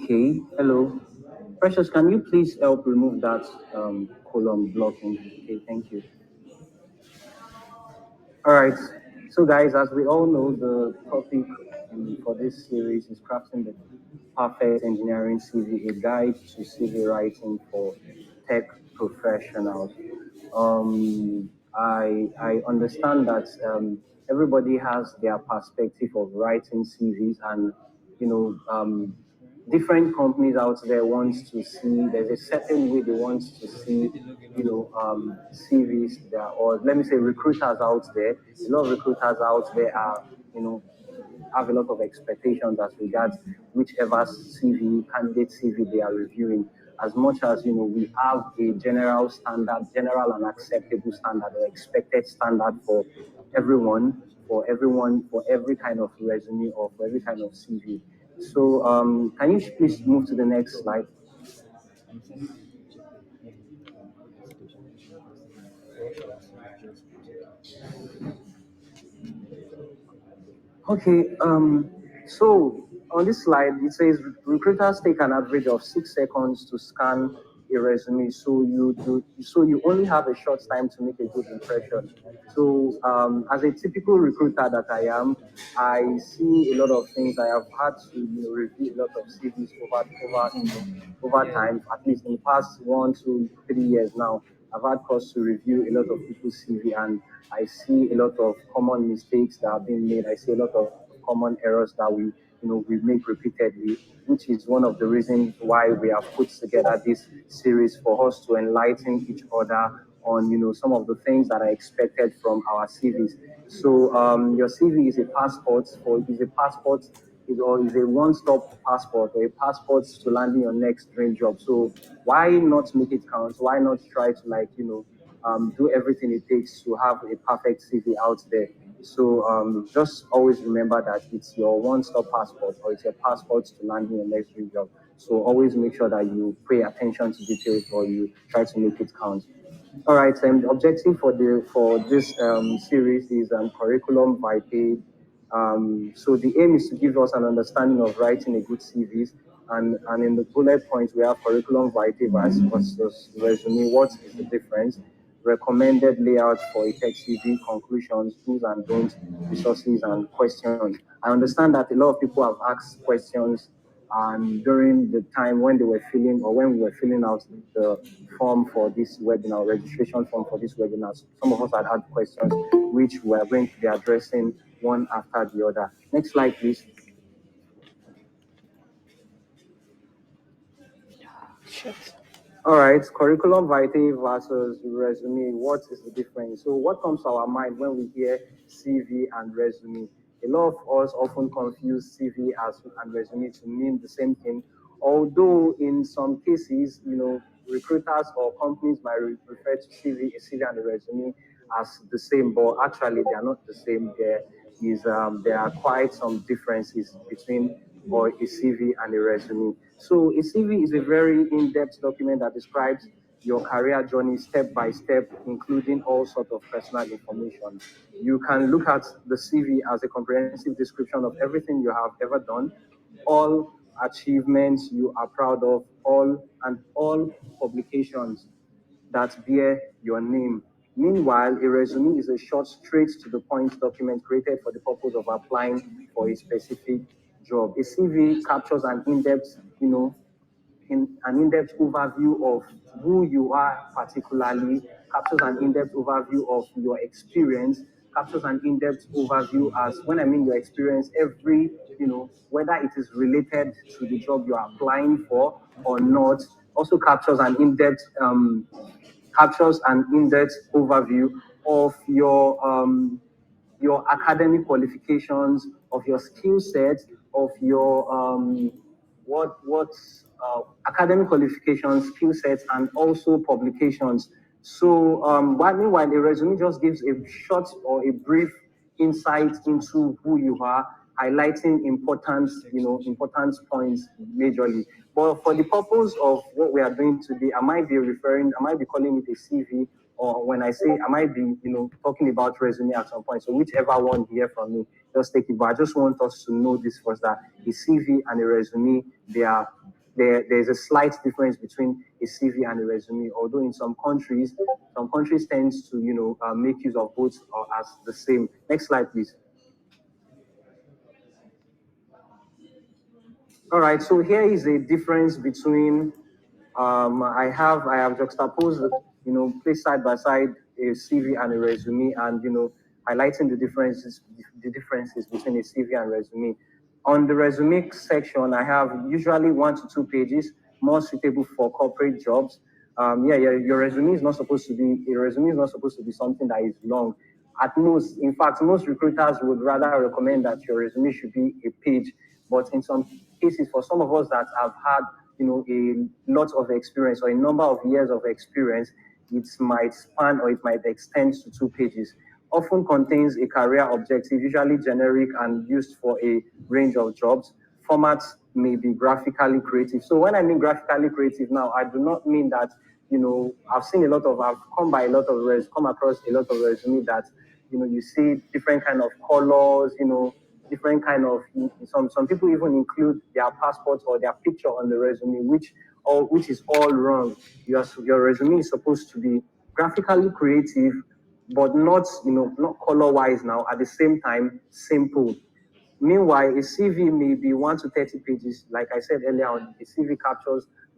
Okay, hello. Precious, can you please help remove that column blocking? Okay, thank you. All right. So, guys, as we all know, the topic for this series is crafting the perfect engineering CV, a guide to CV writing for tech professionals. I understand that everybody has their perspective of writing CVs, and you know, different companies out there wants to see. There's a certain way they want to see, CVs there, or let me say, recruiters out there. A lot of recruiters out there are, have a lot of expectations as regards whichever CV, candidate CV they are reviewing. As much as we have a general standard, general and acceptable standard or expected standard for every kind of resume or for every kind of CV. So, can you please move to the next slide? Okay, so on this slide, it says recruiters take an average of 6 seconds to scan a resume. So you only have a short time to make a good impression. So as a typical recruiter that I am, I see a lot of things. I have had to review a lot of CVs over time, at least in the past 1 to 3 years now. I've had cause to review a lot of people's CV, and I see a lot of common mistakes that have been made. I see a lot of common errors that we make repeatedly, which is one of the reasons why we have put together this series for us to enlighten each other on some of the things that are expected from our CVs. So your CV is a passport or is a one-stop passport or a passport to landing your next dream job. So why not make it count? Why not try to do everything it takes to have a perfect CV out there? So just always remember that it's your one-stop passport or it's your passport to landing your next dream job. So always make sure that you pay attention to details or you try to make it count. All right, the objective for this series is curriculum vitae. So the aim is to give us an understanding of writing a good CVs, and in the bullet points we have curriculum vitae versus resume. What is the difference? Recommended layout for a tech CV, conclusions, do's and don'ts, resources, and questions. I understand that a lot of people have asked questions during the time when they were filling or when we were filling out the form for this webinar, registration form for this webinar. Some of us had questions which we are going to be addressing one after the other. Next slide, please. All right, curriculum vitae versus resume. What is the difference? So what comes to our mind when we hear CV and resume? A lot of us often confuse CV and resume to mean the same thing, although in some cases, recruiters or companies might refer to a CV and a resume as the same, but actually they are not the same. There are quite some differences between or a CV and a resume. So a CV is a very in-depth document that describes your career journey step by step, including all sorts of personal information. You can look at the CV as a comprehensive description of everything you have ever done, all achievements you are proud of, all publications that bear your name. Meanwhile, a resume is a short, straight to the point document created for the purpose of applying for a specific job. A CV captures an in-depth, an in-depth overview of who you are particularly, captures an in-depth overview of your experience, captures an in-depth overview as when I mean your experience, whether it is related to the job you are applying for or not, also captures an in-depth overview of your academic qualifications, of your skill set, of your academic qualifications, skill sets, and also publications. So, meanwhile, a resume just gives a short or a brief insight into who you are, highlighting important points majorly. But for the purpose of what we are doing today, I might be calling it a CV, or when I say I might be, talking about resume at some point. So whichever one you hear from me, just take it. But I just want us to know this first, that a CV and a resume, they are there's a slight difference between a CV and a resume. Although in some countries tends to make use of both as the same. Next slide, please. All right, so here is a difference between I have juxtaposed placed side by side a CV and a resume, and highlighting the differences between a CV and resume. On the resume section, I have usually 1 to 2 pages, more suitable for corporate jobs. Your resume is not supposed to be something that is long. At most, in fact, most recruiters would rather recommend that your resume should be a page. But in some cases, for some of us that have had a lot of experience or a number of years of experience, it might span or it might extend to 2 pages. Often contains a career objective, usually generic and used for a range of jobs. Formats may be graphically creative. So when I mean graphically creative now, I do not mean that I've come across a lot of resume that you see different kind of colors, different kind of some people even include their passport or their picture on the resume, which is all wrong. Your resume is supposed to be graphically creative, but not color wise now. At the same time, simple. Meanwhile, a CV may be 1 to 30 pages. Like I said earlier on, a CV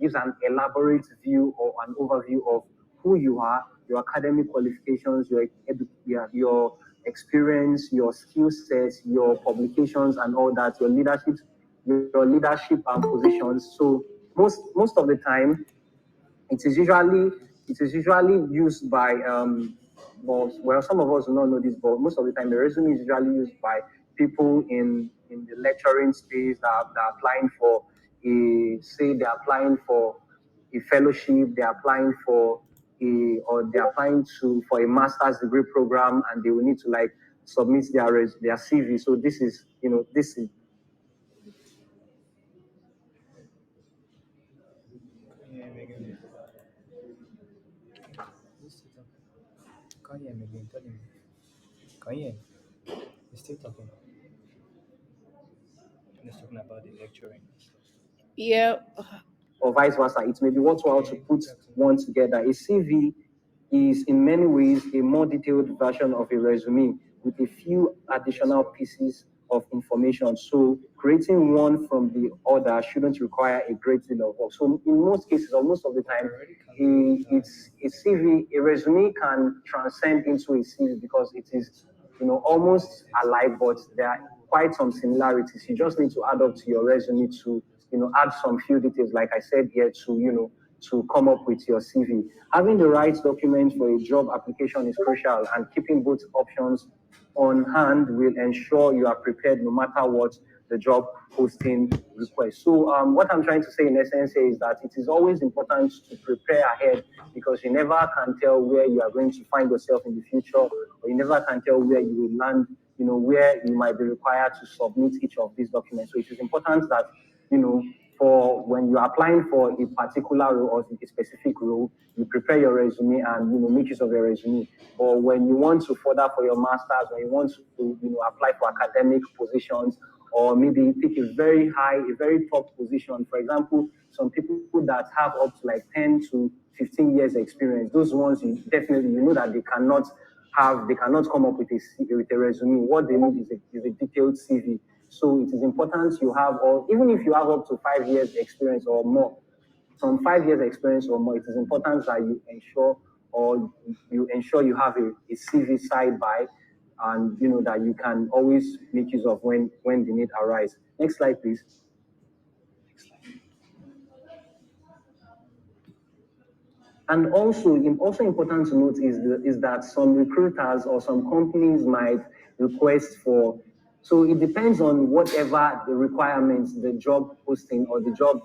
gives an elaborate view or an overview of who you are, your academic qualifications, your experience, your skill sets, your publications, and all that, your leadership positions. So most of the time, it is usually used by well, some of us do not know this, but most of the time the resume is usually used by people in the lecturing space that are applying for they're applying for a fellowship, they're applying or they're applying for a master's degree program, and they will need to like submit their CV. So this is Can't hear me again. Tell him. Can you hear me? He's still talking. He's talking about the lecturing. Yeah. or vice versa. It may be worthwhile to put one together. A CV is in many ways a more detailed version of a resume with a few additional pieces of information. So creating one from the other shouldn't require a great deal of work. So in most cases, or most of the time, it's a CV, a resume can transcend into a CV because it is, almost alike, but there are quite some similarities. You just need to add up to your resume to, add some few details, like I said here, to come up with your CV. Having the right documents for a job application is crucial, and keeping both options on hand will ensure you are prepared no matter what the job posting requests. So what I'm trying to say in essence here is that it is always important to prepare ahead, because you never can tell where you are going to find yourself in the future, or you never can tell where you will land, where you might be required to submit each of these documents. So it is important that, for when you're applying for a particular role or a specific role, you prepare your resume and make use of your resume. Or when you want to further for your masters, when you want to apply for academic positions, or maybe pick a very top position. For example, some people that have up to like 10 to 15 years experience, those ones you definitely that they cannot come up with a resume. What they need is a detailed CV. So it is important you have, or even if you have up to 5 years experience or more, from 5 years experience or more, it is important that you ensure you have a CV side by, and that you can always make use of when the need arises. Next slide, please. And also important to note is that some recruiters or some companies might request for. So it depends on whatever the requirements, the job posting or the job,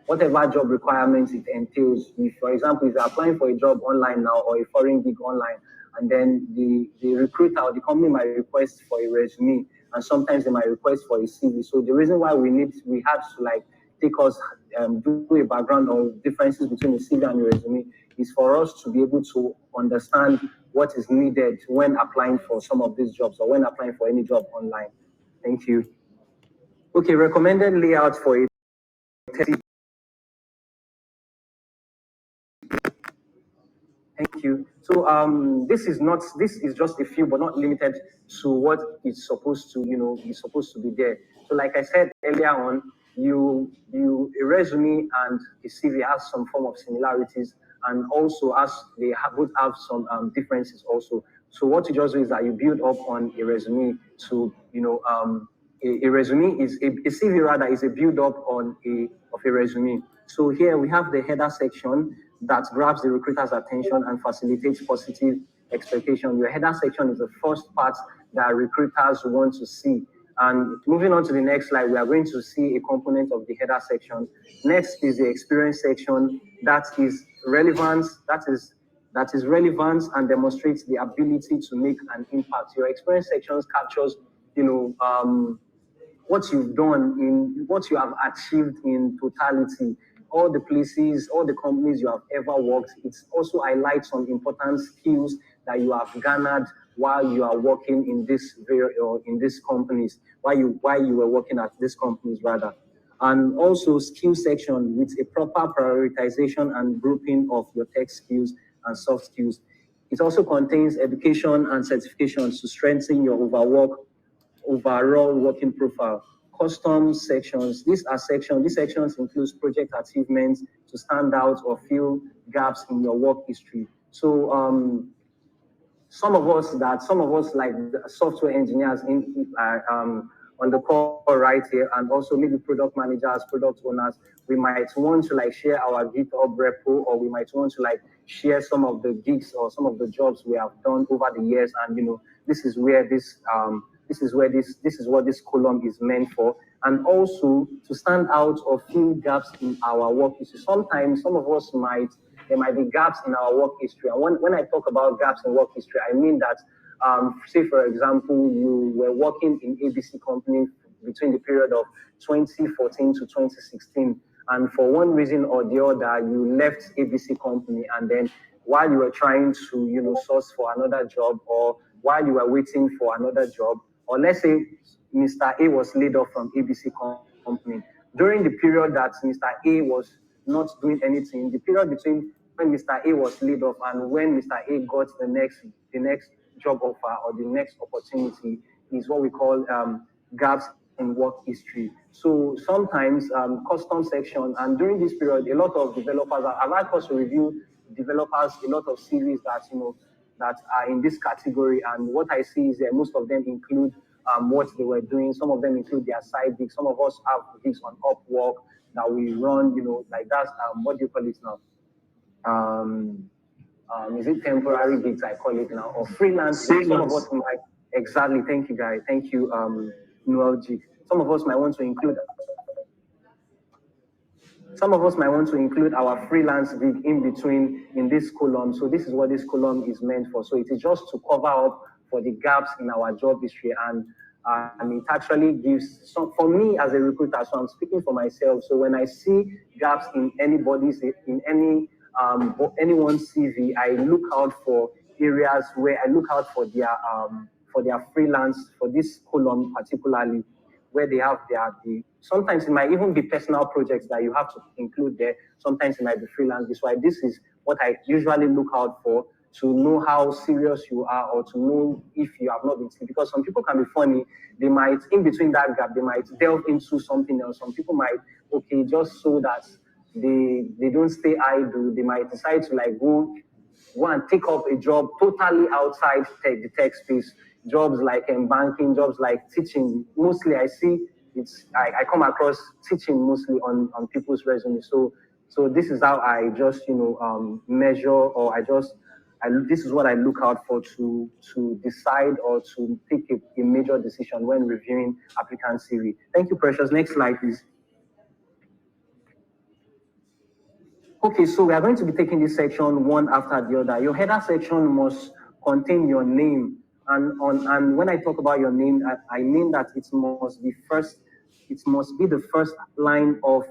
whatever job requirements it entails. If, for example, if you're applying for a job online now or a foreign gig online, and then the recruiter or the company might request for a resume, and sometimes they might request for a CV. So the reason why we had to like take us do a background on differences between a CV and a resume is for us to be able to understand what is needed when applying for some of these jobs or when applying for any job online. Thank you. Okay, recommended layout for a Thank you. So this is just a few, but not limited to what is supposed to is supposed to be there. So like I said earlier on, a resume and a CV has some form of similarities, and also as both have some differences also. So what you just do is that you build up on a resume to a resume is a CV rather is a build up on a resume. So here we have the header section that grabs the recruiter's attention and facilitates positive expectation. Your header section is the first part that recruiters want to see. And moving on to the next slide, we are going to see a component of the header section. Next is the experience section that is relevance, that is relevance and demonstrates the ability to make an impact. Your experience sections captures, you know, what you've done in what you have achieved in totality, all the places, all the companies you have ever worked. It also highlights some important skills that you have garnered while you are working in this very or in these companies, while you were working at these companies rather. And also skill section with a proper prioritization and grouping of your tech skills and soft skills. It also contains education and certifications to strengthen your overall working profile. Custom sections. These sections includes project achievements to stand out or fill gaps in your work history. So some of us like software engineers on the call right here, and also maybe product managers, product owners, we might want to like share our GitHub repo, or we might want to like share some of the gigs or some of the jobs we have done over the years. And this is where this is what this column is meant for. And also to stand out or fill gaps in our work history. Sometimes some of us might there might be gaps in our work history. And when I talk about gaps in work history, I mean that, say, for example, you were working in ABC company between the period of 2014 to 2016. And for one reason or the other, you left ABC company. And then while you were trying to, source for another job, or while you were waiting for another job, or let's say Mr. A was laid off from ABC company. During the period that Mr. A was not doing anything, the period between when Mr. A was laid off and when Mr. A got the next job offer or the next opportunity is what we call gaps in work history. So sometimes custom section, and during this period, a lot of developers, I've had us to review developers, a lot of series that are in this category. And what I see is that most of them include what they were doing. Some of them include their side gigs. Some of us have gigs on Upwork that we run, like that's what do you call it now? Um, is it temporary gigs I call it now, or freelance gigs? Some of us might exactly. Thank you, guys. Thank you, Noel G. Some of us might want to include some of us might want to include our freelance gig in between in this column. So this is what this column is meant for. So it is just to cover up for the gaps in our job history, and it actually gives some for me as a recruiter. So I'm speaking for myself. So when I see gaps in anyone's CV, I look out for areas where I look out for their freelance for this column particularly where they have the sometimes it might even be personal projects that you have to include there. Sometimes it might be freelance. This why this is what I usually look out for to know how serious you are, or to know if you have not been seen. Because some people can be funny. They might, in between that gap, they might delve into something else. Some people might, okay, just so that they don't stay idle, they might decide to like go and take up a job totally outside the tech space. Jobs like banking, jobs like teaching. Mostly, I see I come across teaching mostly on people's resumes. So this is how I just measure, or this is what I look out for to decide or to take a major decision when reviewing applicant CV. Thank you, Precious. Next slide, please. Okay, so we are going to be taking this section one after the other. Your header section must contain your name, and when I talk about your name, I mean that it must be the first line of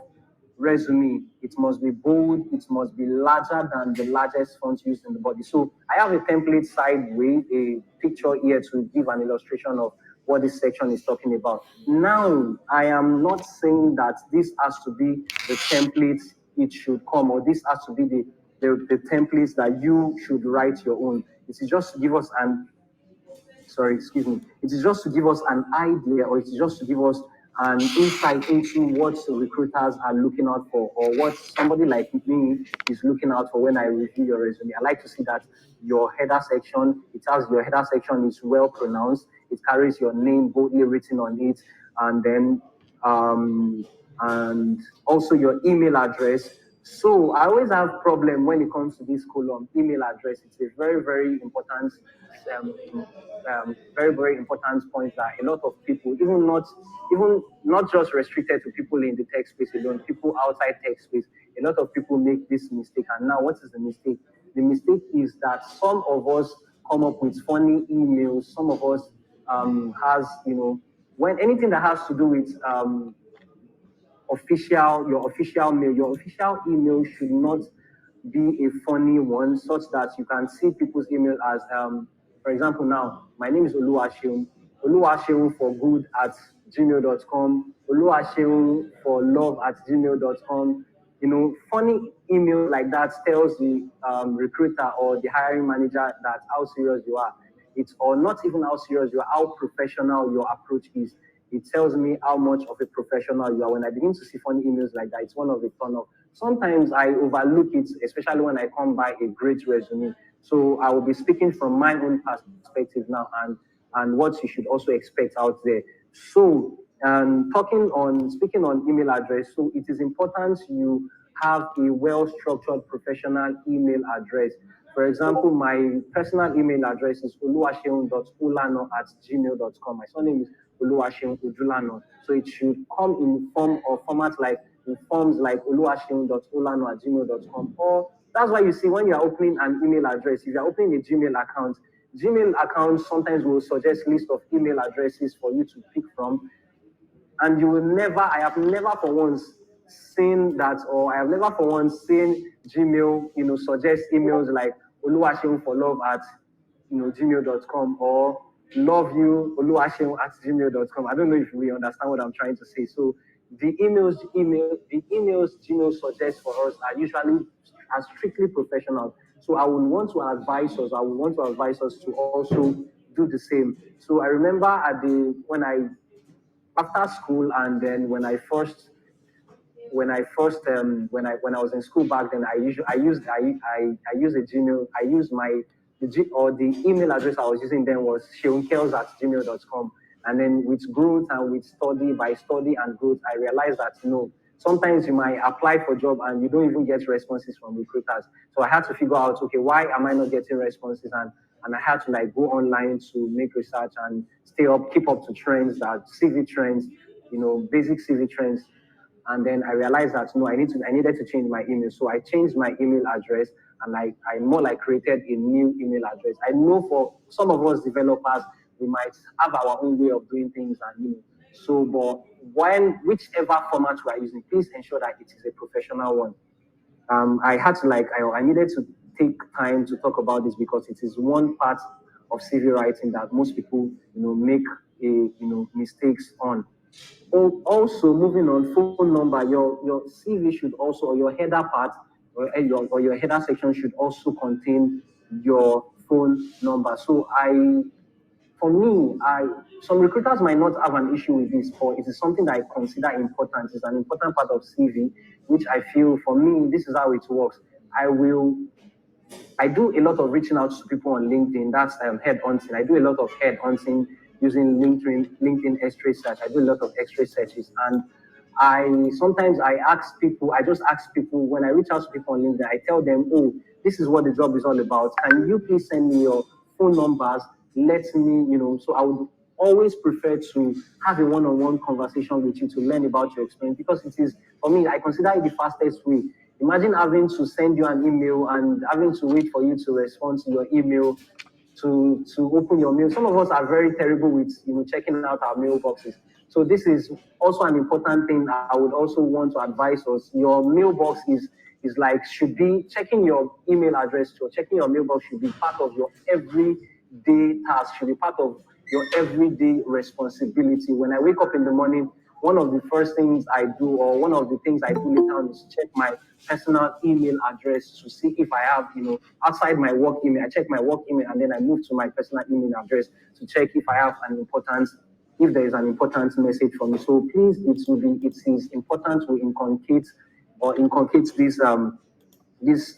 resume. It must be bold. It must be larger than the largest font used in the body. So I have a template sideways, a picture here to give an illustration of what this section is talking about. Now, I am not saying that this has to be the template it should come, or this has to be the templates that you should write your own. It is just to give us an sorry, excuse me. It is just to give us an idea, or it is just to give us an insight into what recruiters are looking out for, or what somebody like me is looking out for when I review your resume. I like to see that your header section, it has your header section is well pronounced. It carries your name boldly written on it, and then um, and also your email address. So I always have problem when it comes to this column, email address. It's a very important um, very important point that a lot of people, even not just restricted to people in the tech space alone, people outside tech space, a lot of people make this mistake. And now, what is the mistake? The mistake is that some of us come up with funny emails. Some of us has when anything that has to do with your official mail, your official email should not be a funny one, such that you can see people's email as, for example, now my name is Oluwaseun, Oluwaseun for good at gmail.com, Oluwaseun for love at gmail.com. Funny emails like that tells the recruiter or the hiring manager that how serious you are. It's or not even how serious you are, how professional your approach is. It tells me how much of a professional you are. When I begin to see funny emails like that, it's one of the turn off. Sometimes I overlook it, especially when I come by a great resume. So I will be speaking from my own perspective now, and what you should also expect out there. So speaking on email address, so it is important you have a well-structured professional email address. For example, my personal email address is oluwaseun.ulano@gmail.com. My surname is Oluwaseun Ojulano. So it should come in form or format like in forms like oluwaseun.ulano@gmail.com. Or that's why you see when you are opening an email address, if you are opening a Gmail account sometimes will suggest list of email addresses for you to pick from, and you will never, I have never for once seen that, or I have never for once seen Gmail, suggest emails like Oluwaseun for love at gmail.com, or love you Oluwaseun at gmail.com. I don't know if we understand what I'm trying to say. So the emails Gmail suggests for us are strictly professional. So I would want to advise us to also do the same. So I remember at the when I after school, and then when I was in school back then, I used a Gmail. I used my the email address I was using then was sheonkels@gmail.com. And then with growth and with study and growth, I realized that no, sometimes you might apply for a job and you don't even get responses from recruiters. So I had to figure out, okay, why am I not getting responses? And I had to like go online to make research and keep up to trends, that CV trends, basic CV trends. And then I realized that no, I needed to change my email. So I changed my email address, and I more like created a new email address. I know for some of us developers, we might have our own way of doing things, and so but whichever format we are using, please ensure that it is a professional one. I had to I needed to take time to talk about this because it is one part of CV writing that most people make mistakes on. Also, moving on, phone number, your CV should also, or your header part, or your header section should also contain your phone number. So for me, some recruiters might not have an issue with this, but it is something that I consider important. It's an important part of CV, which I feel for me, this is how it works. I do a lot of reaching out to people on LinkedIn. That's head hunting. I do a lot of head hunting using LinkedIn X-ray search. I do a lot of X-ray searches, and I just ask people when I reach out to people on LinkedIn. I tell them, oh, this is what the job is all about. Can you please send me your phone numbers? Let me, So I would always prefer to have a one-on-one conversation with you to learn about your experience, because it is, for me, I consider it the fastest way. Imagine having to send you an email and having to wait for you to respond to your email to open your mail. Some of us are very terrible with checking out our mailboxes. So this is also an important thing I would also want to advise us. Your mailbox is like should be checking your email address or checking your mailbox should be part of your everyday task, should be part of your everyday responsibility. When I wake up in the morning, one of the first things I do, or one of the things I do later on, is check my personal email address to see if I have, outside my work email. I check my work email and then I move to my personal email address to check if I have an important, if there is an important message for me. So please, it is important to inculcate this,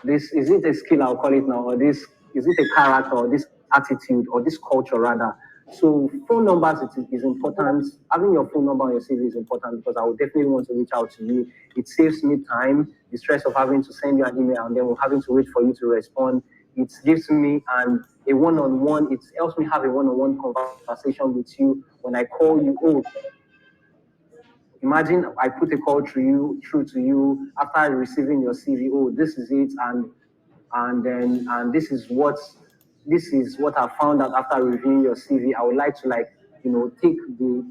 is it a skill, I'll call it now, or this, is it a character, or this attitude, or this culture rather. So phone numbers, is important. Having your phone number on your CV is important because I would definitely want to reach out to you. It saves me time, the stress of having to send you an email and then having to wait for you to respond. It gives me a one-on-one. It helps me have a one-on-one conversation with you when I call you. Oh, imagine I put a call through to you after receiving your CV. Oh, this is it, and this is what I found out after reviewing your CV. I would like to, like, take the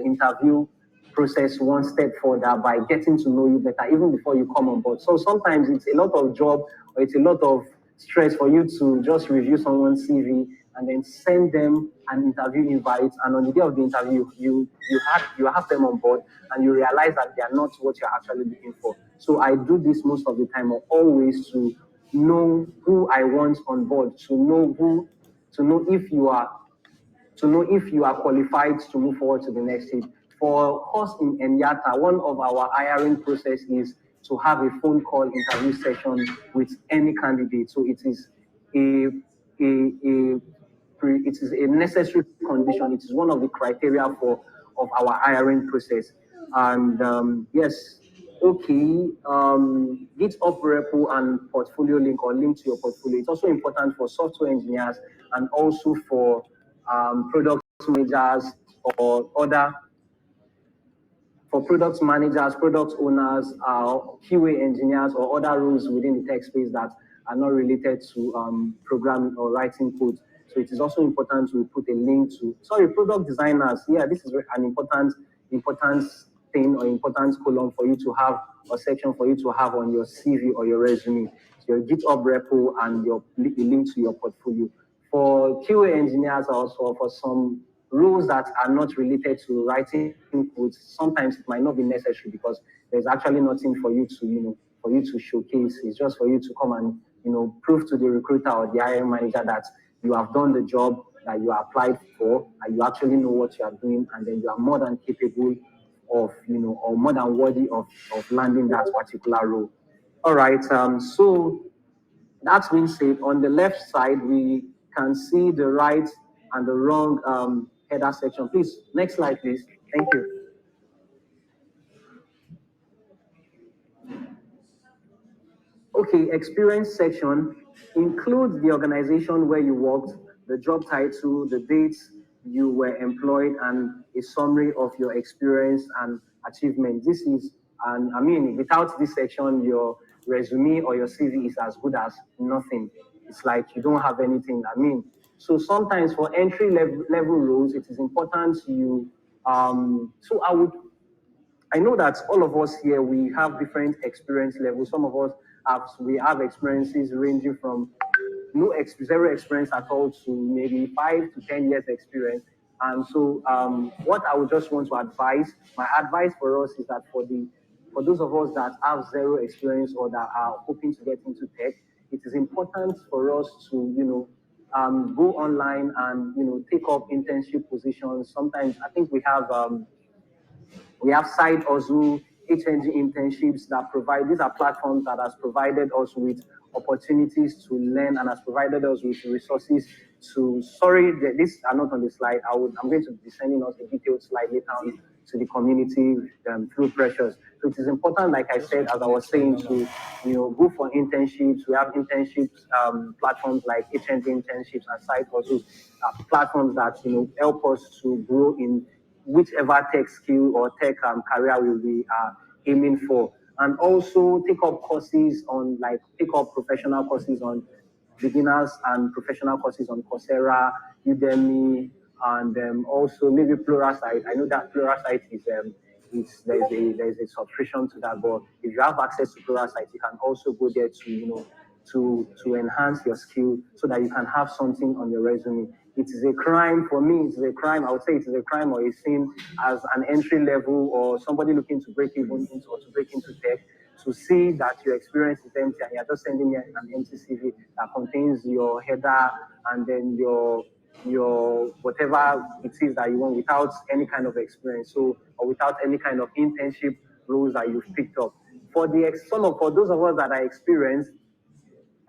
interview process one step further by getting to know you better even before you come on board. So sometimes it's a lot of job, or it's a lot of stress for you to just review someone's CV and then send them an interview invite. And on the day of the interview, you have them on board, and you realize that they are not what you're actually looking for. So I do this most of the time, or always, to know who I want on board, to know if you are qualified to move forward to the next stage. For us in Enyata, one of our hiring process is to have a phone call interview session with any candidate. So a a it is a necessary condition. It is one of the criteria of our hiring process. And yes, okay, GitHub repo and portfolio link, or link to your portfolio. It's also important for software engineers, and also for product managers, or other for product managers, product owners, QA engineers, or other roles within the tech space that are not related to programming or writing code. So it is also important to put a link to, sorry, product designers. Yeah, this is an important thing, or important column for you to have, or section for you to have on your CV or your resume. So your GitHub repo and a link to your portfolio. For QA engineers, also for some rules that are not related to writing codes, sometimes it might not be necessary because there's actually nothing for you to, showcase. It's just for you to come and, prove to the recruiter or the hiring manager that you have done the job that you applied for, and you actually know what you are doing, and then you are more than capable of, or more than worthy of landing that particular role. All right. So that being said, on the left side, we can see the right and the wrong header section. Please, next slide, please. Thank you. Okay, experience section includes the organization where you worked, the job title, the dates you were employed, and a summary of your experience and achievement. This is, and I mean, without this section, your resume or your CV is as good as nothing. It's like you don't have anything. I mean, so sometimes for entry level roles, it is important you. So I know that all of us here, we have different experience levels. Some of us we have experiences ranging from zero experience at all to maybe 5 to 10 years experience. And so, what I would just want to advise, my advice for us is that for those of us that have zero experience, or that are hoping to get into tech, it is important for us to, go online and, take up internship positions. Sometimes I think we have side hustle, HNG internships that provide, these are platforms that has provided us with opportunities to learn, and has provided us with resources to, sorry, these are not on the slide. I'm going to be sending us a detailed slide later on to the community through pressures. So it is important, like I said, as I was saying, to, go for internships. We have internships platforms like HNG internships and side hustles, platforms that, help us to grow in whichever tech skill or tech career we will be aiming for. And also take up professional courses on beginners and professional courses on Coursera, Udemy, and also maybe Pluralsight. I know that Pluralsight there's a subscription to that, but if you have access to Pluralsight, you can also go there to to enhance your skill so that you can have something on your resume. It is a crime for me. It is a crime. I would say it is a crime or a sin as an entry level or somebody looking to break even into or to break into tech to see that your experience is empty and you're just sending me an empty CV that contains your header and then your whatever it is that you want without any kind of experience, so or without any kind of internship roles that you've picked up. For those of us that are experienced,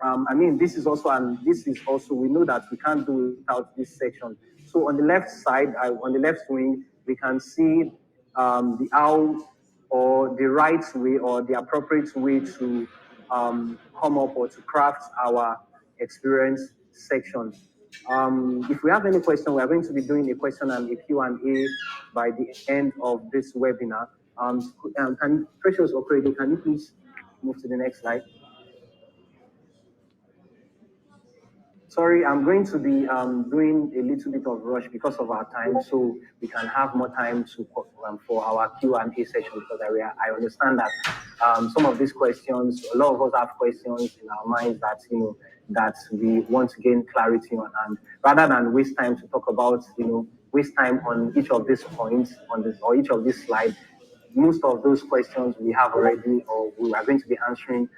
I mean, this is also we know that we can't do without this section. So on the left side, on the left wing, we can see the how or the right way or the appropriate way to come up or to craft our experience section. If we have any question, we are going to be doing a question and a Q&A by the end of this webinar. Precious Operator, can you please move to the next slide? Sorry, I'm going to be doing a little bit of rush because of our time, so we can have more time for our Q&A session because I understand that some of these questions, a lot of us have questions in our minds that that we want to gain clarity on, and rather than waste time to talk about waste time on each of these points on this or each of these slides. Most of those questions we have already, or we are going to be answering.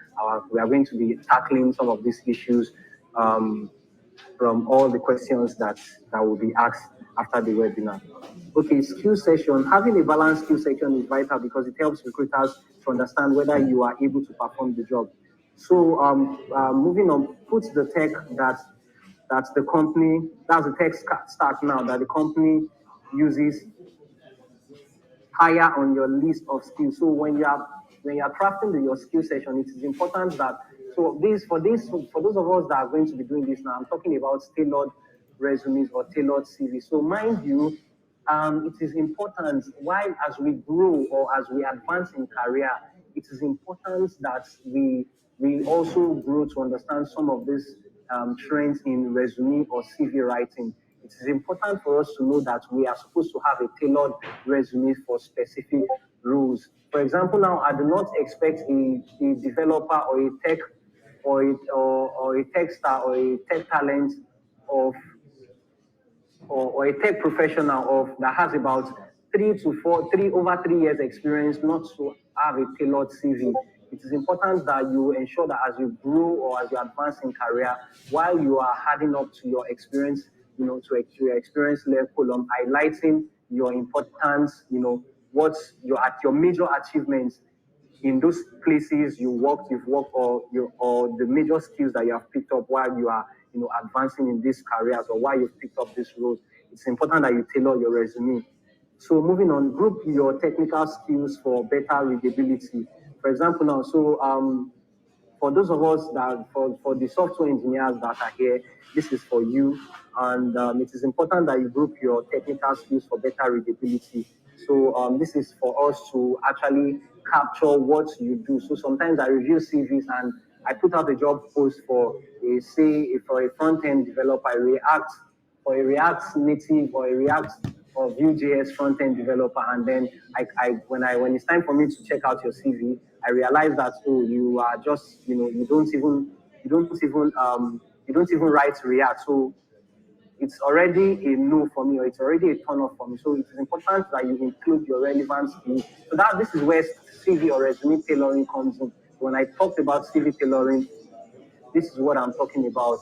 We are going to be tackling some of these issues from all the questions that will be asked after the webinar. Okay, skill session. Having a balanced skill section is vital because it helps recruiters to understand whether you are able to perform the job. So moving on, put the tech that's the company, that's the tech stack now that the company uses higher on your list of skills. So when you are crafting your skill session, it is important that for those of us that are going to be doing this now, I'm talking about tailored resumes or tailored CV. So mind you, it is important while as we grow or as we advance in career, it is important that we also grow to understand some of these trends in resume or CV writing. It is important for us to know that we are supposed to have a tailored resume for specific roles. For example, now I do not expect a developer or a tech or a tech star or a tech talent of or a tech professional of that has about 3 over 3 years experience not to have a tailored CV. It is important that you ensure that as you grow or as you advance in career, while you are adding up to your experience, to your experience level, highlighting your importance, what's your major achievements in those places you've worked, or the major skills that you have picked up while you are, advancing in these careers or while you've picked up these roles. It's important that you tailor your resume. So moving on, group your technical skills for better readability. For example, now, for those of us that for the software engineers that are here, this is for you, and it is important that you group your technical skills for better readability. So this is for us to actually capture what you do. So sometimes I review CVs and I put out a job post for for a front end developer, a React Native or a React or Vue.js front end developer, and then when it's time for me to check out your CV, I realize that you are just you don't even write React, so it's already a no for me, or it's already a turn off for me. So it is important that you include your relevant skills. So that this is where CV or resume tailoring comes in. When I talked about CV tailoring, this is what I'm talking about.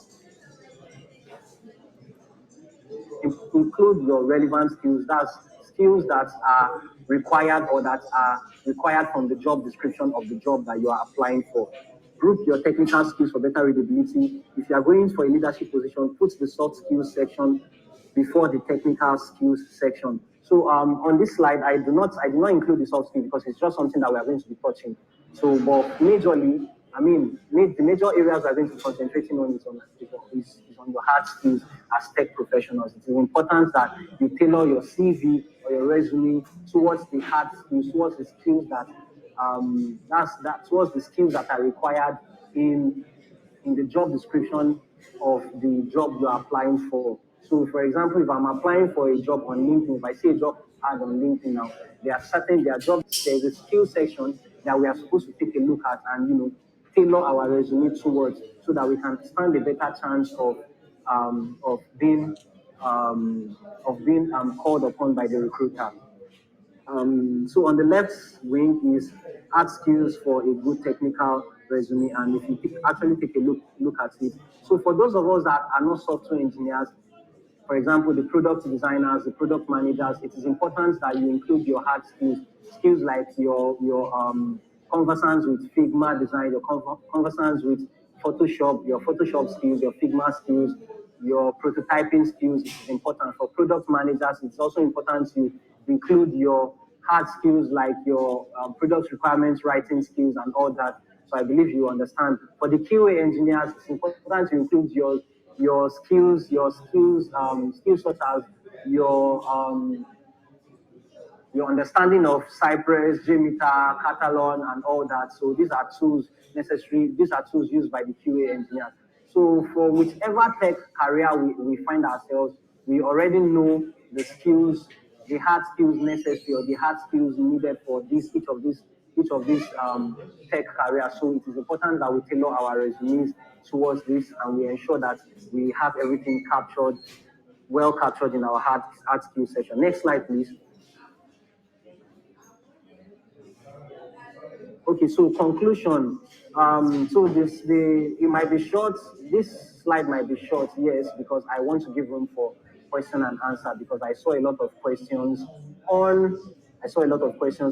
Include your relevant skills. That's skills that are required or that are required from the job description of the job that you are applying for. Group your technical skills for better readability. If you are going for a leadership position, put the soft skills section before the technical skills section. So on this slide, I do not include the soft skills because it's just something that we are going to be touching. So, but majorly, I mean, the major areas we're going to be concentrating on is on your hard skills as tech professionals. It is important that you tailor your CV or your resume towards the hard skills, towards the skills towards the skills that are required in the job description of the job you are applying for. So, for example, if I'm applying for a job on LinkedIn, if I see a job ad on LinkedIn now, there's a skill section that we are supposed to take a look at, and tailor our resume towards so that we can stand a better chance of being called upon by the recruiter. So on the left wing is hard skills for a good technical resume, and if you actually take a look at it, so for those of us that are not software engineers, for example, the product designers, the product managers, it is important that you include your hard skills, skills like your conversance with Figma design, your conversance with Photoshop, your Photoshop skills, your Figma skills, your prototyping skills. It is important for product managers. It's also important to include your hard skills like your product requirements, writing skills, and all that. So I believe you understand. For the QA engineers, it's important to include your skills such as your um, your understanding of Cypress, JMeter, Catalan, and all that. So these are tools necessary. These are tools used by the QA engineers. So for whichever tech career we find ourselves, we already know the skills, the hard skills necessary or the hard skills needed for each of these tech careers. So it is important that we tailor our resumes towards this and we ensure that we have everything captured, well captured in our hard skills section. Next slide, please. Okay, so conclusion. So it might be short. This slide might be short, yes, because I want to give room for question and answer because I saw a lot of questions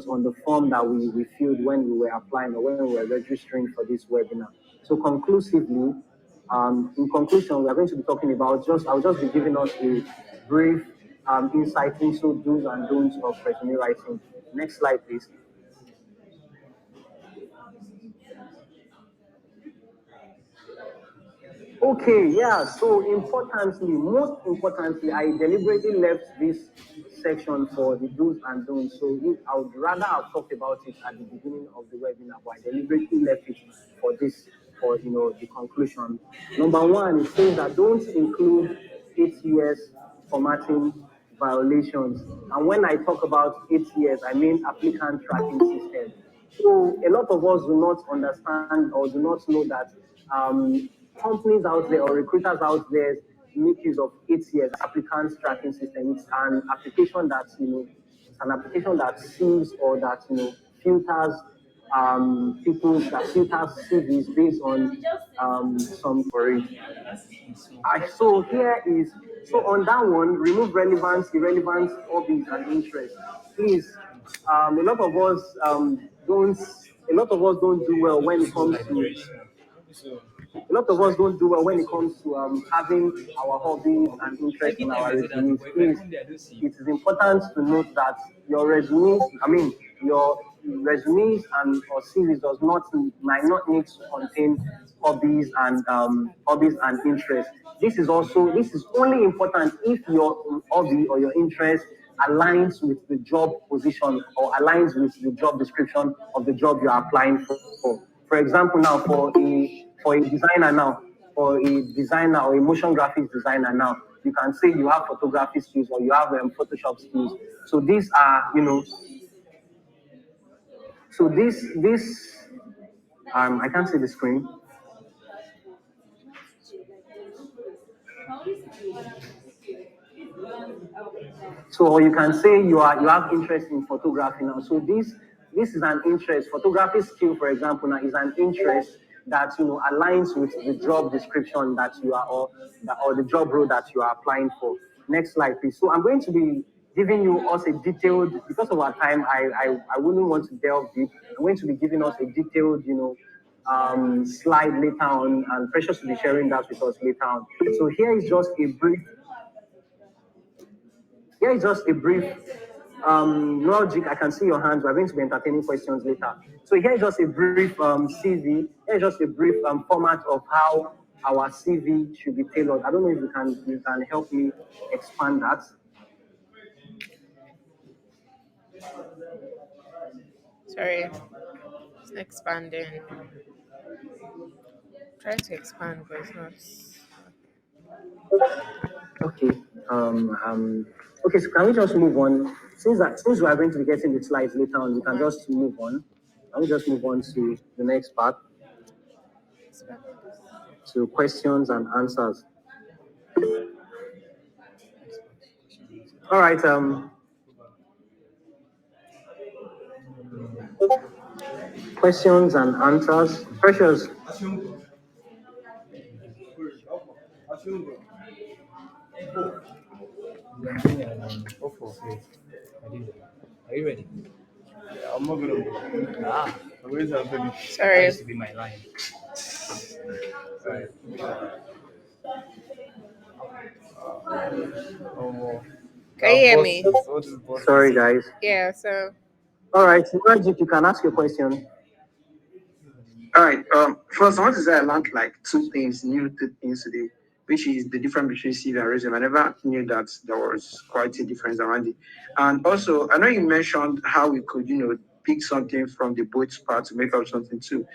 on the form that we filled when we were applying or when we were registering for this webinar. So conclusively, in conclusion, we are going to be talking about I'll just be giving us a brief insight into do's and don'ts of resume writing. Next slide, please. Okay, yeah. So most importantly, I deliberately left this section for the do's and don'ts. So I would rather have talked about it at the beginning of the webinar, but I deliberately left it for the conclusion. Number one, it says that don't include 8 years formatting violations. And when I talk about 8 years, I mean applicant tracking system. So a lot of us do not understand or do not know that companies out there or recruiters out there make use of 8 years applicants tracking system. It's an application that sees or that filters filters CVs based on some for it. So here is so on that one, remove relevance, irrelevance, hobbies, and interests. Please, a lot of us don't. A lot of us don't do well when it comes to a lot of us don't do well when it comes to having our hobbies and interests on our resumes. Please, it is important to note that your resumes and or CVs might not need to contain hobbies and interests. This is only important if your hobby or your interest aligns with the job position or aligns with the job description of the job you're applying for. For example, now for a designer or a motion graphics designer now, you can say you have photography skills or you have Photoshop skills. So these are, so this I can't see the screen. So or you can say you have interest in photography now. So this is an interest. Photography skill, for example, now is an interest that aligns with the job description that you are or the job role that you are applying for. Next slide, please. So I'm going to be giving you us a detailed because of our time. I wouldn't want to delve deep. I'm going to be giving us a detailed slide later on, and Precious will be sharing that with us later on. So here is just a brief logic. I can see your hands. We're going to be entertaining questions later. So here is just a brief CV. Here is just a brief format of how our CV should be tailored. I don't know if you can help me expand that. Sorry, it's expanding. Try to expand, but it's not. Okay. Okay. So can we just move on? Since we are going to be getting the slides later on, we can just move on. Can we just move on to the next part? to questions and answers. All right. Questions and answers. Precious. Awful. I did it. Are you ready? I'm not gonna go. I'm going to Anthony. That Sorry. used to be my line. Right. Oh, well. Can you hear me? What is boss Sorry, saying? guys. Yeah, so All right, Magic, you can ask your question. All right. First, I want to say I learned like two things today, which is the difference between CV and resume. I never knew that there was quite a difference around it. And also, I know you mentioned how we could, pick something from the both parts to make up something too.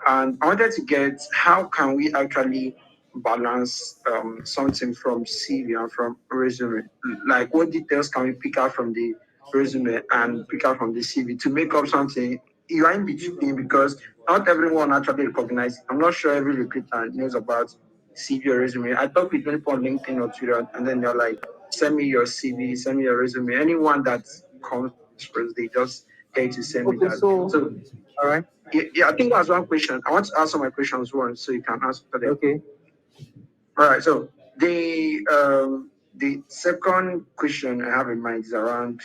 And I wanted to get how can we actually balance something from CV and from resume? Like, what details can we pick out from the resume and pick out from the CV to make up something? You are in between because not everyone actually recognizes. I'm not sure every recruiter knows about CV or resume. I talk with people on LinkedIn or Twitter, and then they're like, "Send me your CV, send me your resume." Anyone that comes first, they just get to send me Okay, that. so So, all right. yeah, I think that's one question. I want to answer my questions once, so you can answer them. Okay. All right. So the second question I have in mind is around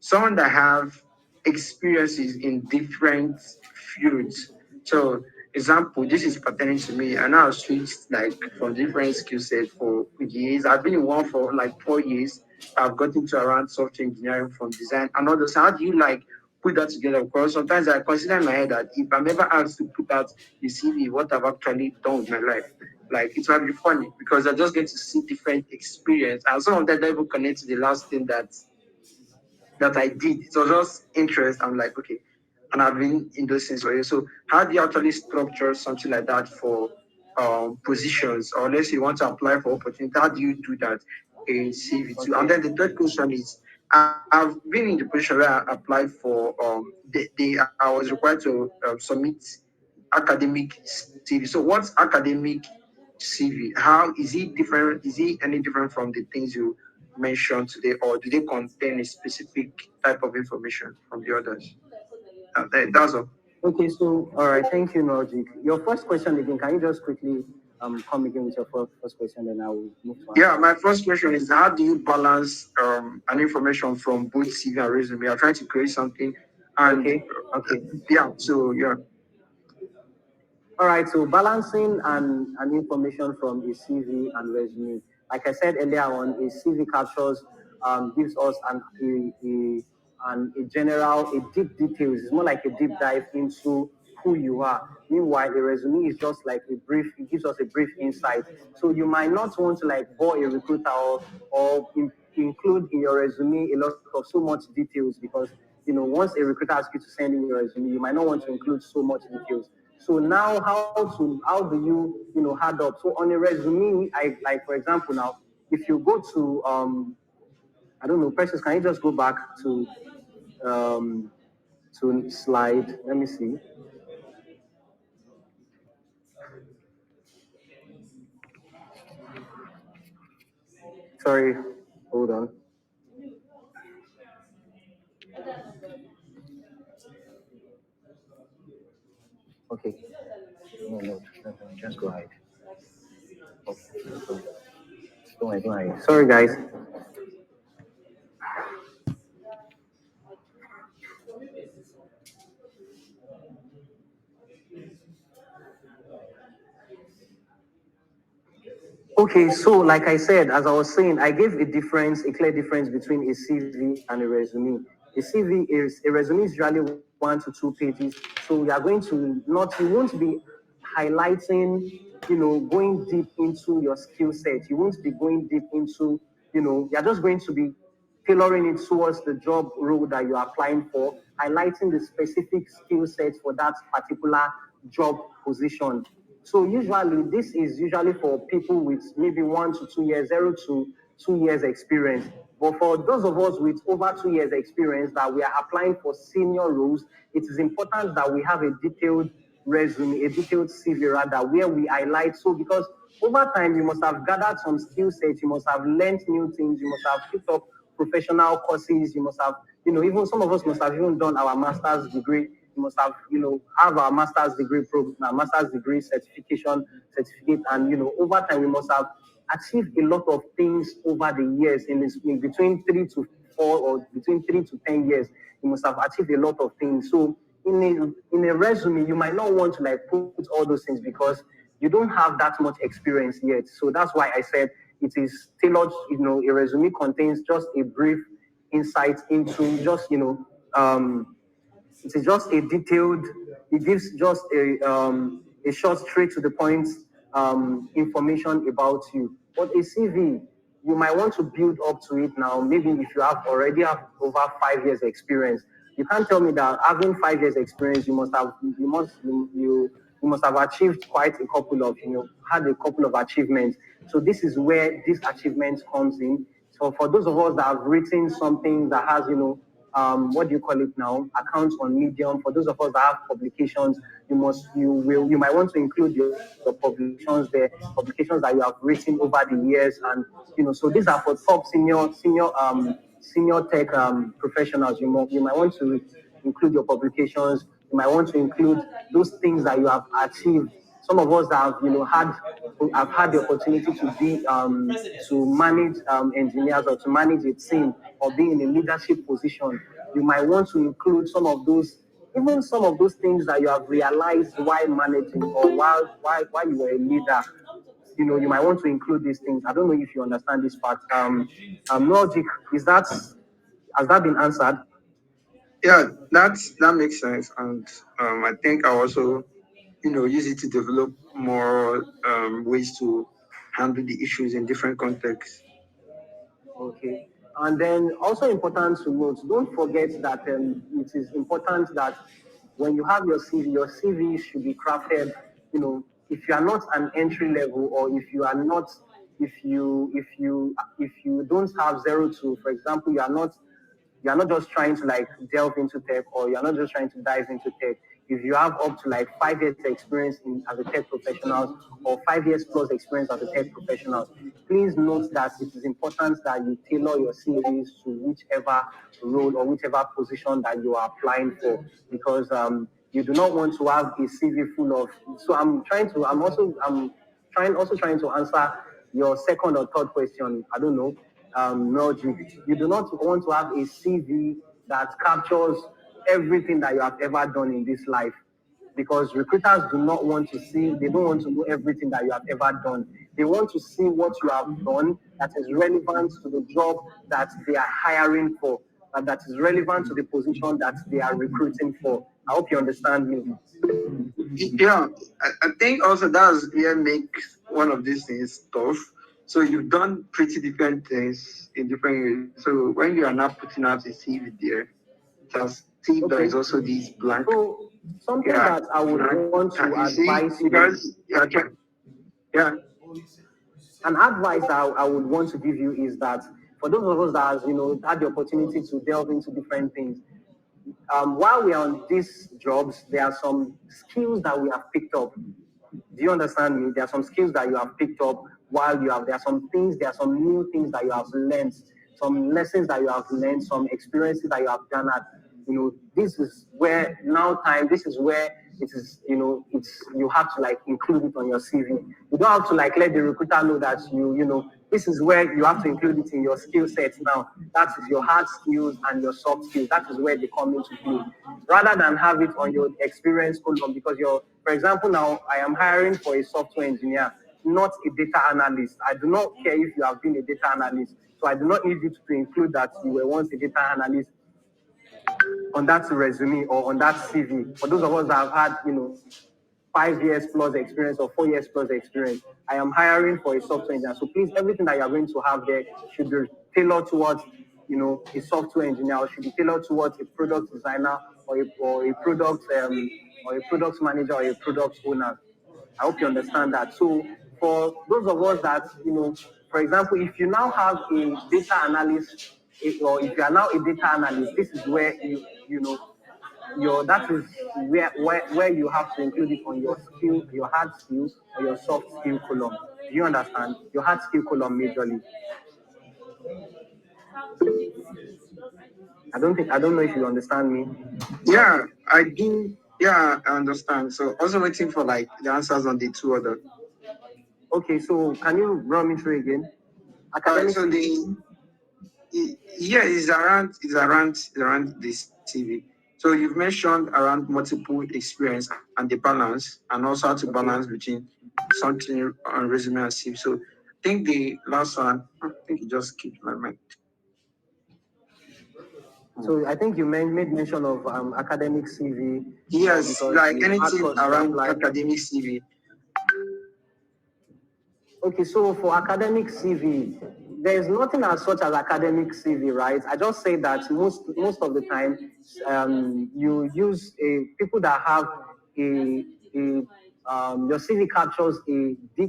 someone that have experiences in different fields. So, example, this is pertaining to me. I now switched like from different skill set for years. I've been in one for like 4 years. I've gotten to around software engineering from design and all those. How do you like put that together? Because sometimes I consider in my head that if I'm ever asked to put out the CV, what I've actually done with my life, like it might be funny because I just get to see different experience and some of that don't even connect to the last thing that I did. It was just interest. I'm like, okay, and I've been in those things for you. So how do you actually structure something like that for positions, or unless you want to apply for opportunity? How do you do that in CV too? And then the third question is, I've been in the position where I applied for I was required to submit academic CV. So what's academic CV? How is it different? Is it any different from the things you mentioned today, or do they contain a specific type of information from the others? That's all. Okay, so all right, thank you, Magic. Your first question again, can you just quickly come again with your first question, then I will move to Yeah, answer. my first question is how do you balance an information from both CV and resume? You're trying to create something, and Okay, okay. yeah, so yeah. All right, so balancing an information from a CV and resume. Like I said earlier on, a CV captures gives us a general, a deep details. It's more like a deep dive into who you are. Meanwhile, a resume is just like a brief. It gives us a brief insight. So you might not want to like bore a recruiter or include in your resume a lot of so much details because once a recruiter asks you to send in your resume, you might not want to include so much details. So now, how do you add up? So on a resume, I like for example now, if you go to I don't know, Precious, can you just go back um to slide? Let me see. Sorry, hold on. Okay, no, just go ahead. Okay, go ahead. Sorry, guys. Okay, so like I said, as I was saying, I gave a clear difference between a CV and a resume. A resume is usually 1 to 2 pages. So you are going to not, you won't be highlighting, going deep into your skill set. You won't be going deep into, you're just going to be tailoring it towards the job role that you're applying for, highlighting the specific skill sets for that particular job position. So usually this is usually for people with maybe 1 to 2 years, 0 to 2 years experience. But for those of us with over 2 years experience that we are applying for senior roles, it is important that we have a detailed resume, a detailed CV rather, where we highlight. So because over time you must have gathered some skill sets, you must have learned new things, you must have picked up professional courses, you must have, even some of us must have even done our master's degree. You must have, have our master's degree program, master's degree certificate, and over time we must have achieved a lot of things over the years in between 3 to 4 or between 3 to 10 years. You must have achieved a lot of things. So in a resume, you might not want to like put all those things because you don't have that much experience yet. So that's why I said it is tailored. A resume contains just a brief insight into just it is just a detailed. It gives just a short, straight to the point information about you. But a CV, you might want to build up to it now. Maybe if you have over 5 years experience, you can't tell me that having 5 years experience, you must have achieved quite a couple of had a couple of achievements. So this is where this achievement comes in. So for those of us that have written something that has what do you call it now, accounts on Medium, for those of us that have publications, you might want to include your publications there, publications that you have written over the years. And so these are for top senior tech professionals. You might want to include your publications. You might want to include those things that you have achieved. Some of us that have had the opportunity to be to manage engineers or to manage a team or be in a leadership position. You might want to include even some of those things that you have realized while managing or while you were a leader. You might want to include these things. I don't know if you understand this part. Logic, has that been answered? Yeah, that makes sense, and I think I also use it to develop more ways to handle the issues in different contexts. Okay. And then also important to note, don't forget that it is important that when you have your CV should be crafted, if you are not an entry level, or if you are not, if you don't have 0 to, for example, you're not just trying to like delve into tech, or you're not just trying to dive into tech. If you have up to like 5 years experience as a tech professional, or 5 years plus experience as a tech professional, please note that it is important that you tailor your CVs to whichever role or whichever position that you are applying for, because you do not want to have a CV full of. So I'm trying to answer your second or third question. I don't know. Logic. You do not want to have a CV that captures everything that you have ever done in this life, because recruiters do not want to see, they don't want to know everything that you have ever done. They want to see what you have done that is relevant to the job that they are hiring for, and that is relevant to the position that they are recruiting for. I hope you understand me. Yeah, I think also that's where makes one of these things tough. So you've done pretty different things in different ways. So when you are not putting out a CV there, just see there is Okay. also this blank. So something Yeah, that I would blank. want to You see, advise you, because you're trying. Yeah. an advice that I would want to give you is that for those of us that has, had the opportunity to delve into different things, while we are on these jobs, there are some skills that we have picked up. Do you understand me? There are some skills that you have picked up while you have, there are some new things that you have learned, some lessons that you have learned, some experiences that you have garnered. This is where it is, you have to like include it on your CV. You don't have to like let the recruiter know that this is where you have to include it in your skill sets now. That is your hard skills and your soft skills. That is where they come into play. Rather than have it on your experience column, because for example, now I am hiring for a software engineer, not a data analyst. I do not care if you have been a data analyst. So I do not need you to include that you were once a data analyst on that resume or on that CV. For those of us that have had, 5 years plus experience or 4 years plus experience, I am hiring for a software engineer. So please, everything that you are going to have there should be tailored towards, a software engineer, or should be tailored towards a product designer, or a product manager, or a product owner. I hope you understand that. So for those of us that, for example, if you now have a data analyst, or if you are now a data analyst, this is where you know your that is where you have to include it on your skill, your hard skill or your soft skill column. Do you understand? Your hard skill column majorly. I don't know if you understand me. Yeah, I do. Yeah, I understand. So also waiting for like the answers on the two other. Okay, so can you run me through again? Academic So yeah, it's around the CV. So you've mentioned around multiple experience and the balance, and also how to balance between something on resume and CV. So I think the last one, I think it just keeps my mind. So I think you made mention of academic CV Yes, because like you had anything course to around apply. academic CV. Okay, so for academic CV, there's nothing as such as academic CV, right? I just say that most of the time, you use people that have a your CV captures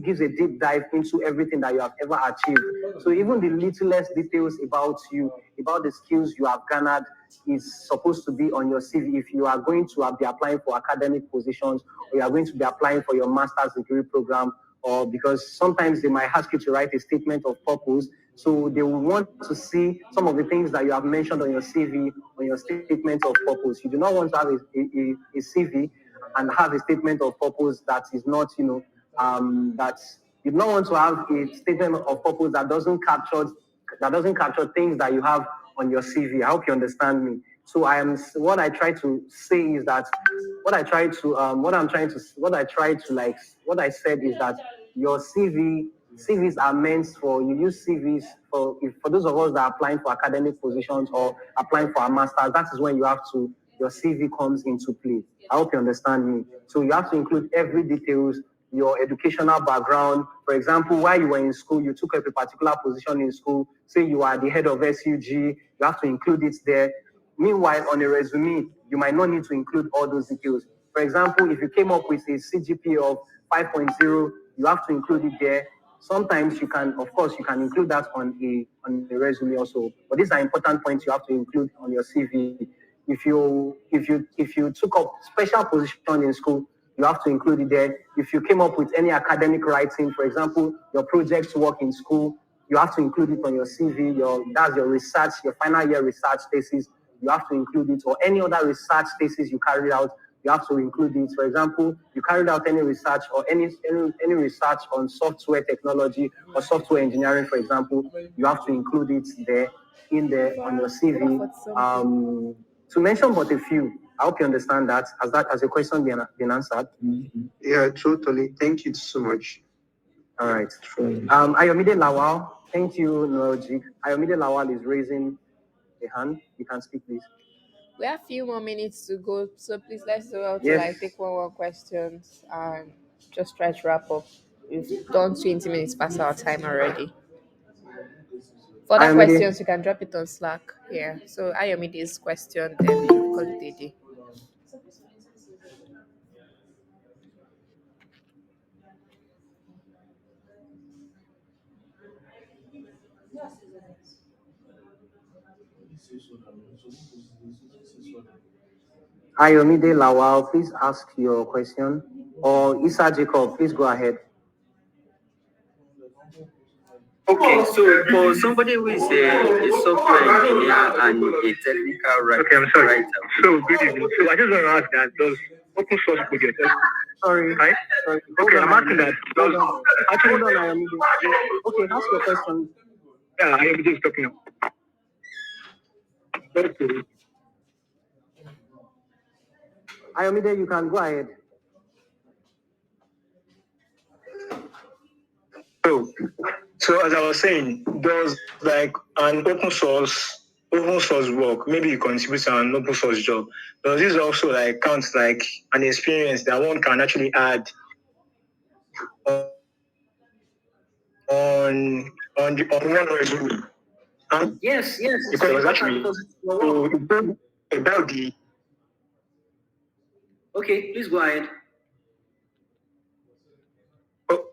gives a deep dive into everything that you have ever achieved. So even the littlest details about you, about the skills you have garnered, is supposed to be on your CV if you are going to be applying for academic positions or you are going to be applying for your master's degree program, or because sometimes they might ask you to write a statement of purpose. So they will want to see some of the things that you have mentioned on your CV, on your statement of purpose. You do not want to have a CV and have a statement of purpose that is not, that you do not want to have a statement of purpose that doesn't capture things that you have on your CV. I hope you understand me. So what I try to say is that what I said is that your CVs are meant for you use CVs for those of us that are applying for academic positions or applying for a master's. That is when your CV comes into play. I hope you understand me. So you have to include every details, your educational background. For example, while you were in school, you took up a particular position in school. Say you are the head of SUG, you have to include it there. Meanwhile, on a resume, you might not need to include all those details. For example, if you came up with a CGPA of 5.0, you have to include it there. Sometimes of course, you can include that on a resume also. But these are important points you have to include on your CV. If you took up special position in school, you have to include it there. If you came up with any academic writing, for example, your project work in school, you have to include it on your CV. That's your research, your final year research thesis. You have to include it, or any other research thesis you carried out. You have to include it. For example, you carried out any research or any research on software technology or software engineering, for example, you have to include it there on your CV. To mention but a few. I hope you understand that. Has your question been answered? Yeah, totally. Thank you so much. All right. Ayomide Lawal, thank you, Nojik. Ayomide Lawal is raising a hand. You can speak, please. We have a few more minutes to go, so please let's do out to Yes. like take one more questions and just try to wrap up. We've done 20 minutes past our time already. For other Ayomide, questions, you can drop it on Slack. Yeah. So Ayomide's question, then call it a day. Ayomide Lawal, please ask your question. Or Isa Jacob, please go ahead. Okay, so for somebody who is a software engineer and a technical Okay, I'm sorry. writer, So good evening. So I just want to ask that does open source project Sorry. right? Sorry. Okay, I'm asking that does actually Hold on, Ayomide. Okay, ask your question. yeah, I am just talking about. Okay. Ayomide, you can go ahead. So so as I was saying, does like an open source work, maybe you contribute to an open source job. Does this also like count like an experience that one can actually add on one resume? Yes, it's Because important actually because it's your so work. it told about the Okay, please go ahead. oh,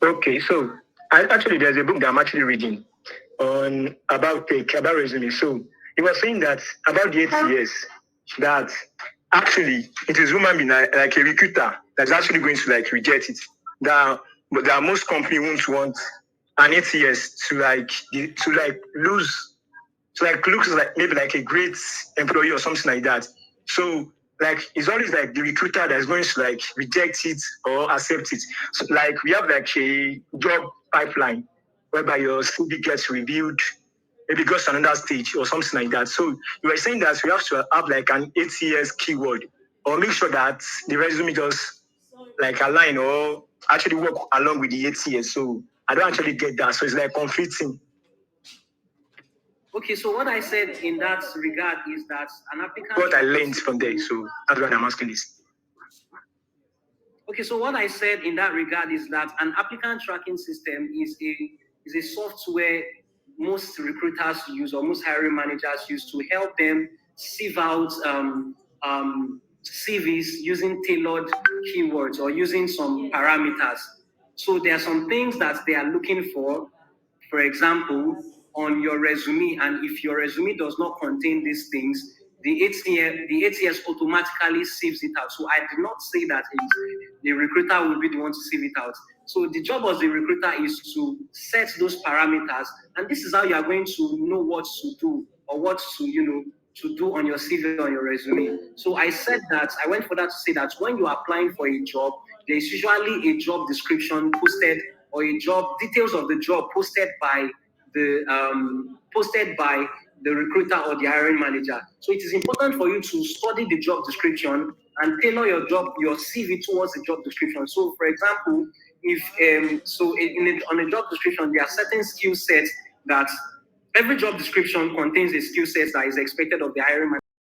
okay, so actually there's a book that I'm actually reading on about resume. So he was saying that about the 8 years, that actually it is human being like a recruiter that's actually going to like reject it. That most company won't want an 8 years to lose, to like looks like maybe like a great employee or something like that. So like it's always like the recruiter that's going to like reject it or accept it. So like we have like a job pipeline whereby your CV gets reviewed, maybe goes to another stage or something like that. So you were saying that we have to have like an 8 years keyword or make sure that the resume just like align or actually work along with the 8 years. So I don't actually get that. So it's like conflicting. Okay, so what I said in that regard is that an applicant. What I learned from there, so that's why I'm asking this. Okay, so what I said in that regard is that an applicant tracking system is a software most recruiters use or most hiring managers use to help them sieve out CVs using tailored keywords or using some parameters. So there are some things that they are looking for example, on your resume, and if your resume does not contain these things, the ATS automatically sieves it out. So I did not say that the recruiter will be the one to sieve it out. So the job of the recruiter is to set those parameters, and this is how you are going to know what to do or what to do on your CV, on your resume. So I said that I went for that to say that when you are applying for a job, there is usually a job description posted or a job details of the job posted by the recruiter or the hiring manager. So it is important for you to study the job description and tailor your CV towards the job description. So, for example, if on a job description there are certain skill sets that every job description contains a skill set that is expected of the hiring